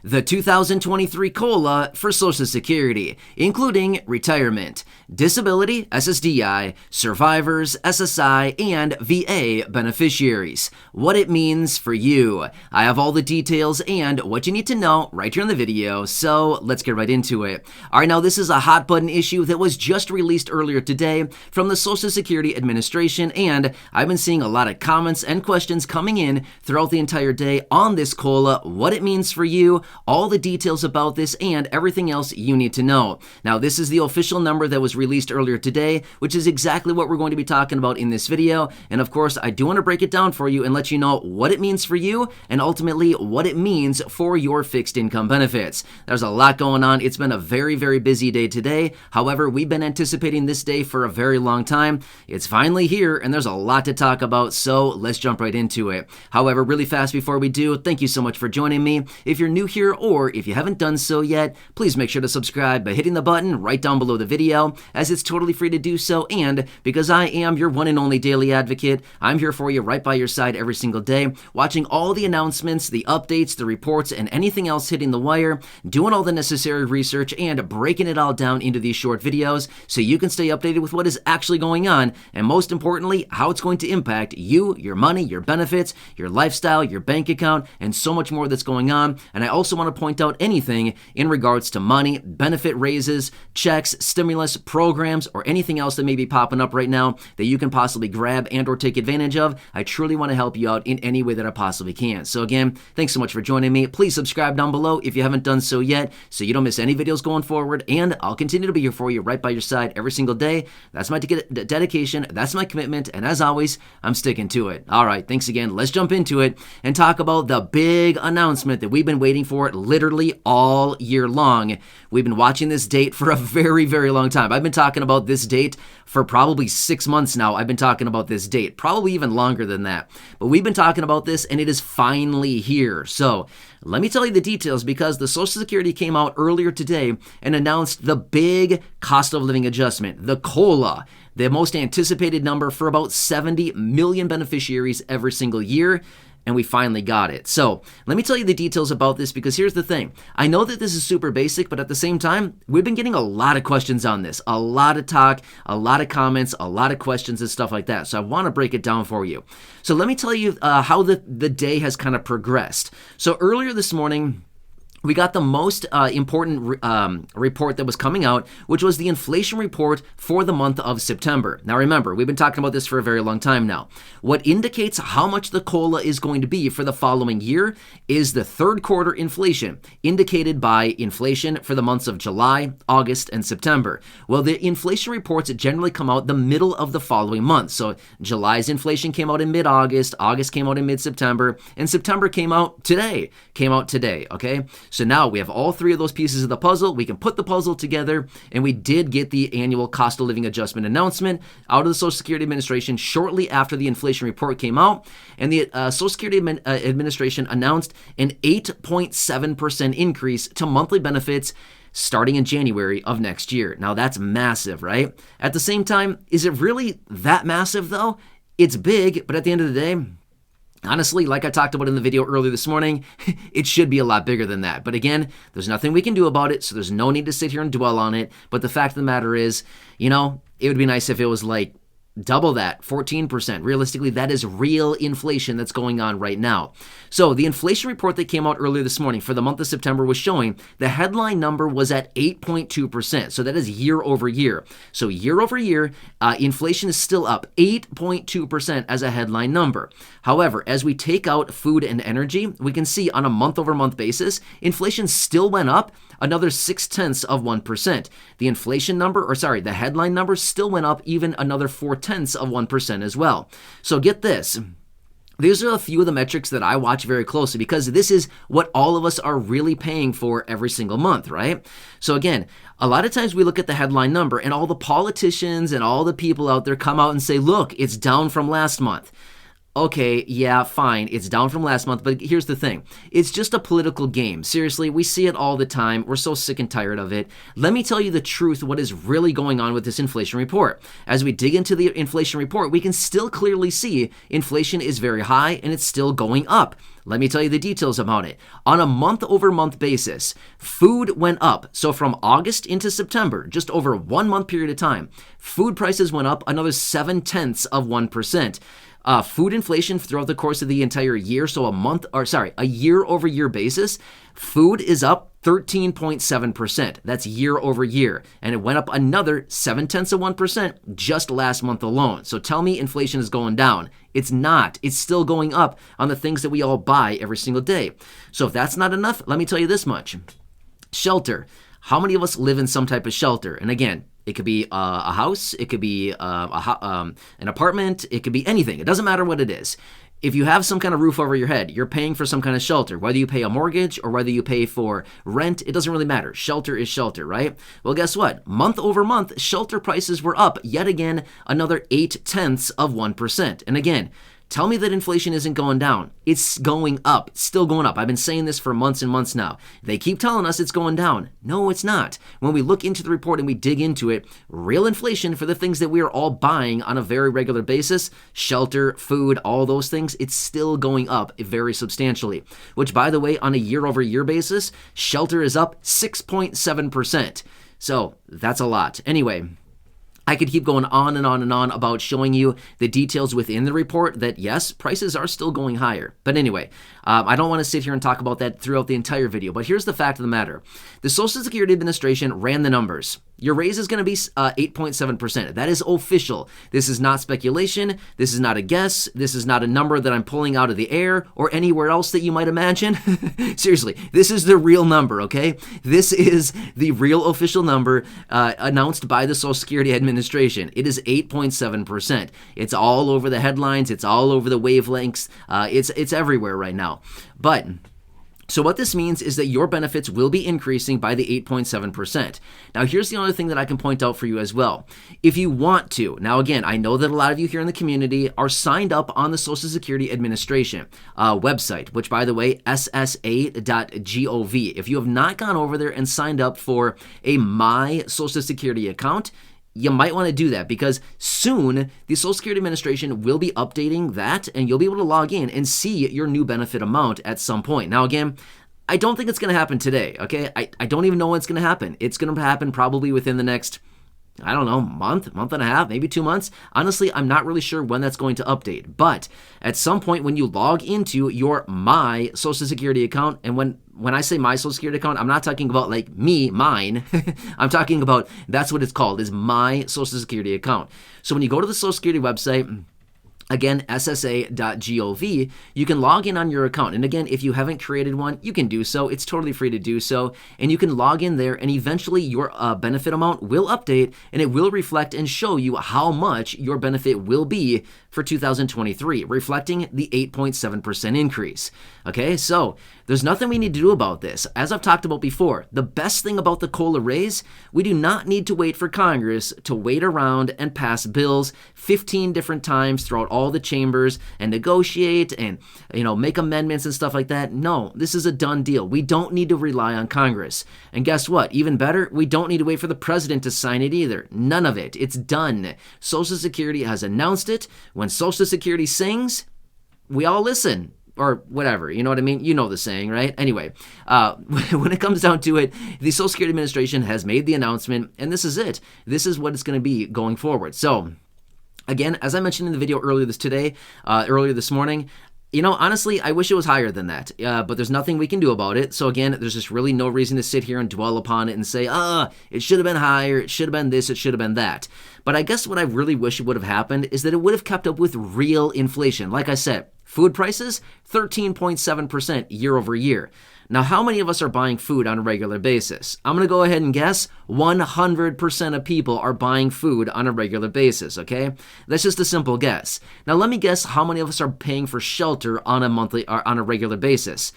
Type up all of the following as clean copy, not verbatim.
The 2023 COLA for Social Security, including retirement, disability, SSDI, survivors, SSI, and VA beneficiaries. What it means for you. I have all the details and what you need to know right here in the video, so let's get right into it. All right, now this is a hot button issue that was just released earlier today from the Social Security Administration, and I've been seeing a lot of comments and questions coming in throughout the entire day on this COLA, what it means for you, all the details about this, and everything else you need to know. Now, this is the official number that was released earlier today, which is exactly what we're going to be talking about in this video. And of course, I do want to break it down for you and let you know what it means for you and ultimately what it means for your fixed income benefits. There's a lot going on. It's been a very, very busy day today. However, we've been anticipating this day for a very long time. It's finally here, and there's a lot to talk about, so let's jump right into it. However, really fast before we do, thank you so much for joining me. If you're new here or if you haven't done so yet, please make sure to subscribe by hitting the button right down below the video, as it's totally free to do so. And because I am your one and only daily advocate, I'm here for you right by your side every single day, watching all the announcements, the updates, the reports, and anything else hitting the wire, doing all the necessary research, and breaking it all down into these short videos so you can stay updated with what is actually going on, and most importantly, how it's going to impact you, your money, your benefits, your lifestyle, your bank account, and so much more that's going on. And I also want to point out anything in regards to money, benefit raises, checks, stimulus programs, or anything else that may be popping up right now that you can possibly grab and or take advantage of. I truly want to help you out in any way that I possibly can. So again, thanks so much for joining me. Please subscribe down below if you haven't done so yet so you don't miss any videos going forward, and I'll continue to be here for you right by your side every single day. That's my dedication, that's my commitment, and as always, I'm sticking to it. All right, thanks again. Let's jump into it and talk about the big announcement that we've been waiting for literally all year long. We've been watching this date for a very, very long time. I've been talking about this date for probably 6 months now. I've been talking about this date, probably even longer than that. But we've been talking about this, and it is finally here. So let me tell you the details, because the Social Security came out earlier today and announced the big cost of living adjustment, the COLA, the most anticipated number for about 70 million beneficiaries every single year. And we finally got it. So let me tell you the details about this, because here's the thing. I know that this is super basic, but at the same time, we've been getting a lot of questions on this, a lot of talk, a lot of comments, a lot of questions and stuff like that. So I want to break it down for you. So let me tell you how the day has kind of progressed. So earlier this morning, we got the most important report that was coming out, which was the inflation report for the month of September. Now remember, we've been talking about this for a very long time now. What indicates how much the COLA is going to be for the following year is the third quarter inflation, indicated by inflation for the months of July, August, and September. Well, the inflation reports generally come out the middle of the following month. So July's inflation came out in mid-August, August came out in mid-September, and September came out today, okay? So now we have all three of those pieces of the puzzle. We can put the puzzle together, and we did get the annual cost of living adjustment announcement out of the Social Security Administration shortly after the inflation report came out. And the Social Security Administration announced an 8.7% increase to monthly benefits starting in January of next year. Now that's massive, right? At the same time, is it really that massive though? It's big, but at the end of the day, honestly, like I talked about in the video earlier this morning, it should be a lot bigger than that. But again, there's nothing we can do about it, so there's no need to sit here and dwell on it. But the fact of the matter is, it would be nice if it was like double that, 14%. Realistically, that is real inflation that's going on right now. So the inflation report that came out earlier this morning for the month of September was showing the headline number was at 8.2%. So that is year over year. So year over year, inflation is still up 8.2% as a headline number. However, as we take out food and energy, we can see on a month over month basis, inflation still went up another 0.6%. The headline number still went up even another 0.4% as well. So get this. These are a few of the metrics that I watch very closely, because this is what all of us are really paying for every single month, right? So again, a lot of times we look at the headline number and all the politicians and all the people out there come out and say, look, it's down from last month. Okay, yeah, fine. It's down from last month, but here's the thing. It's just a political game. Seriously, we see it all the time. We're so sick and tired of it. Let me tell you the truth, what is really going on with this inflation report. As we dig into the inflation report, we can still clearly see inflation is very high and it's still going up. Let me tell you the details about it. On a month-over-month basis, food went up. So from August into September, just over 1 month period of time, food prices went up another 0.7%. Food inflation throughout the course of the entire year, so a year-over-year basis, food is up 13.7%. That's year over year. And it went up another 0.7% just last month alone. So tell me inflation is going down. It's not. It's still going up on the things that we all buy every single day. So if that's not enough, let me tell you this much. Shelter. How many of us live in some type of shelter? And again, it could be a house, it could be an apartment, it could be anything. It doesn't matter what it is. If you have some kind of roof over your head, you're paying for some kind of shelter. Whether you pay a mortgage or whether you pay for rent, it doesn't really matter. Shelter is shelter, right? Well, guess what? Month over month, shelter prices were up yet again another 0.8%. And again, tell me that inflation isn't going down. It's going up. It's still going up. I've been saying this for months and months now. They keep telling us it's going down. No, it's not. When we look into the report and we dig into it, real inflation for the things that we are all buying on a very regular basis, shelter, food, all those things, it's still going up very substantially. Which, by the way, on a year-over-year basis, shelter is up 6.7%. So that's a lot. Anyway, I could keep going on and on and on about showing you the details within the report that, yes, prices are still going higher. But anyway, I don't want to sit here and talk about that throughout the entire video. But here's the fact of the matter. The Social Security Administration ran the numbers. Your raise is going to be 8.7%. That is official. This is not speculation. This is not a guess. This is not a number that I'm pulling out of the air or anywhere else that you might imagine. Seriously, this is the real number, okay? This is the real official number announced by the Social Security Administration. It is 8.7%. It's all over the headlines. It's all over the wavelengths. It's everywhere right now. But so what this means is that your benefits will be increasing by the 8.7%. Now, here's the other thing that I can point out for you as well. If you want to, now again, I know that a lot of you here in the community are signed up on the Social Security Administration website, which, by the way, ssa.gov. If you have not gone over there and signed up for a My Social Security account, you might want to do that because soon the Social Security Administration will be updating that and you'll be able to log in and see your new benefit amount at some point. Now, again, I don't think it's going to happen today, okay? I don't even know when it's going to happen. It's going to happen probably within the next, I don't know, month and a half, maybe 2 months. Honestly, I'm not really sure when that's going to update. But at some point when you log into your My Social Security account, and when I say My Social Security account, I'm not talking about like me, mine. I'm talking about, that's what it's called, is My Social Security account. So when you go to the Social Security website, again, ssa.gov, you can log in on your account. And again, if you haven't created one, you can do so. It's totally free to do so. And you can log in there and eventually your benefit amount will update and it will reflect and show you how much your benefit will be for 2023, reflecting the 8.7% increase. Okay, so there's nothing we need to do about this. As I've talked about before, the best thing about the COLA raise, we do not need to wait for Congress to wait around and pass bills 15 different times throughout all the chambers and negotiate and, make amendments and stuff like that. No, this is a done deal. We don't need to rely on Congress. And guess what? Even better, we don't need to wait for the president to sign it either. None of it. It's done. Social Security has announced it. When Social Security sings, we all listen. Or whatever, you know what I mean? You know the saying, right? Anyway, when it comes down to it, the Social Security Administration has made the announcement, and this is it. This is what it's going to be going forward. So, again, as I mentioned in the video earlier this morning, honestly, I wish it was higher than that, but there's nothing we can do about it. So again, there's just really no reason to sit here and dwell upon it and say, it should have been higher, it should have been this, it should have been that. But I guess what I really wish would have happened is that it would have kept up with real inflation. Like I said, food prices, 13.7% year over year. Now, how many of us are buying food on a regular basis? I'm going to go ahead and guess 100% of people are buying food on a regular basis, okay? That's just a simple guess. Now, let me guess how many of us are paying for shelter on a regular basis.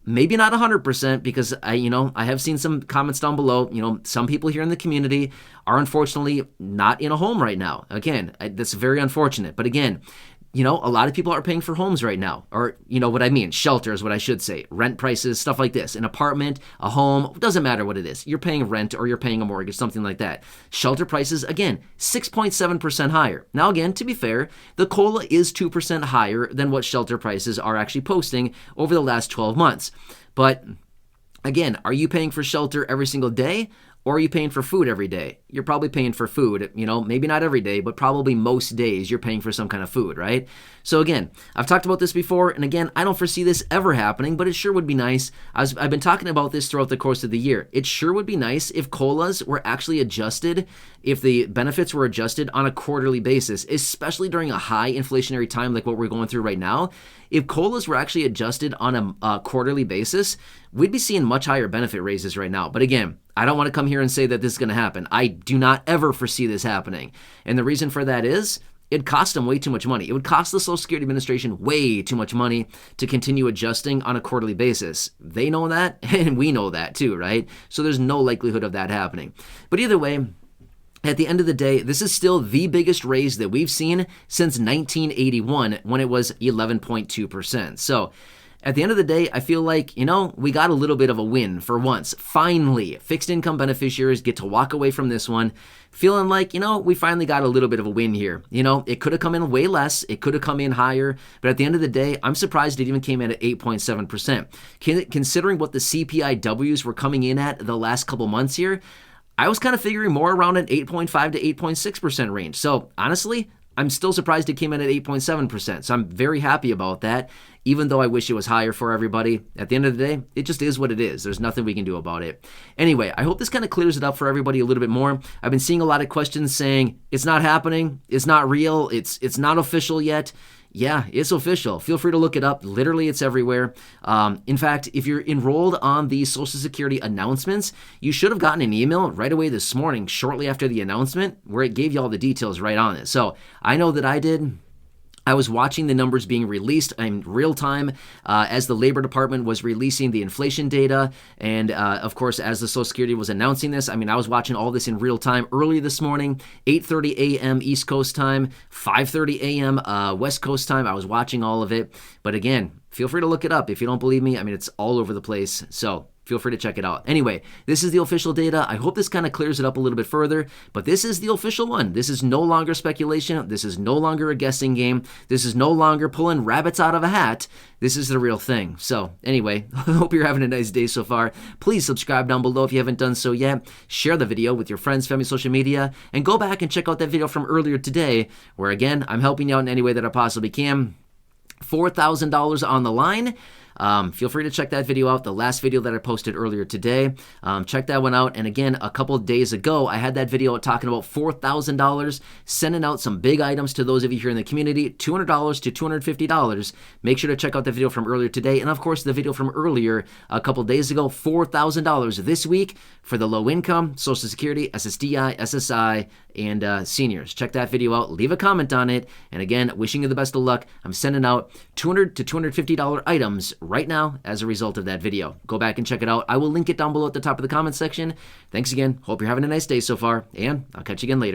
Maybe not 100% because I have seen some comments down below. Some people here in the community are unfortunately not in a home right now. Again, that's very unfortunate. But again, a lot of people are paying for homes right now, or what I mean, shelter is what I should say, rent prices, stuff like this, an apartment, a home, doesn't matter what it is. You're paying rent or you're paying a mortgage, something like that. Shelter prices, again, 6.7% higher. Now, again, to be fair, the COLA is 2% higher than what shelter prices are actually posting over the last 12 months. But again, are you paying for shelter every single day? Or are you paying for food every day? You're probably paying for food, maybe not every day, but probably most days you're paying for some kind of food, right? So again, I've talked about this before, and again, I don't foresee this ever happening, but it sure would be nice. I've been talking about this throughout the course of the year. It sure would be nice if COLAs were actually adjusted, if the benefits were adjusted on a quarterly basis, especially during a high inflationary time like what we're going through right now. If COLAs were actually adjusted on a quarterly basis, we'd be seeing much higher benefit raises right now. But again, I don't want to come here and say that this is going to happen. I do not ever foresee this happening. And the reason for that is it costs them way too much money. It would cost the Social Security Administration way too much money to continue adjusting on a quarterly basis. They know that, and we know that too, right? So there's no likelihood of that happening. But either way, at the end of the day, this is still the biggest raise that we've seen since 1981 when it was 11.2%. So at the end of the day, I feel like, we got a little bit of a win for once. Finally, fixed income beneficiaries get to walk away from this one feeling like, we finally got a little bit of a win here. It could have come in way less. It could have come in higher. But at the end of the day, I'm surprised it even came in at 8.7%. Considering what the CPIWs were coming in at the last couple months here, I was kind of figuring more around an 8.5 to 8.6% range. So honestly, I'm still surprised it came in at 8.7%. So I'm very happy about that, even though I wish it was higher for everybody. At the end of the day, it just is what it is. There's nothing we can do about it. Anyway, I hope this kind of clears it up for everybody a little bit more. I've been seeing a lot of questions saying, it's not happening, it's not real, it's not official yet. Yeah, it's official. Feel free to look it up. Literally, it's everywhere. In fact, if you're enrolled on the Social Security announcements, you should have gotten an email right away this morning, shortly after the announcement, where it gave you all the details right on it. So I know that I did. I was watching the numbers being released in real time as the Labor Department was releasing the inflation data. And of course, as the Social Security was announcing this, I was watching all this in real time early this morning, 8:30 a.m. East Coast time, 5:30 a.m. West Coast time. I was watching all of it. But again, feel free to look it up. If you don't believe me, it's all over the place. So feel free to check it out. Anyway, this is the official data. I hope this kind of clears it up a little bit further, but this is the official one. This is no longer speculation. This is no longer a guessing game. This is no longer pulling rabbits out of a hat. This is the real thing. So anyway, I hope you're having a nice day so far. Please subscribe down below if you haven't done so yet. Share the video with your friends, family, social media, and go back and check out that video from earlier today, where again, I'm helping you out in any way that I possibly can. $4,000 on the line. Feel free to check that video out, the last video that I posted earlier today. Check that one out. And again, a couple of days ago, I had that video talking about $4,000, sending out some big items to those of you here in the community, $200 to $250. Make sure to check out the video from earlier today. And of course, the video from earlier, a couple of days ago, $4,000 this week for the low income, Social Security, SSDI, SSI, and seniors. Check that video out. Leave a comment on it. And again, wishing you the best of luck. I'm sending out $200 to $250 items right now as a result of that video. Go back and check it out. I will link it down below at the top of the comment section. Thanks again. Hope you're having a nice day so far, and I'll catch you again later.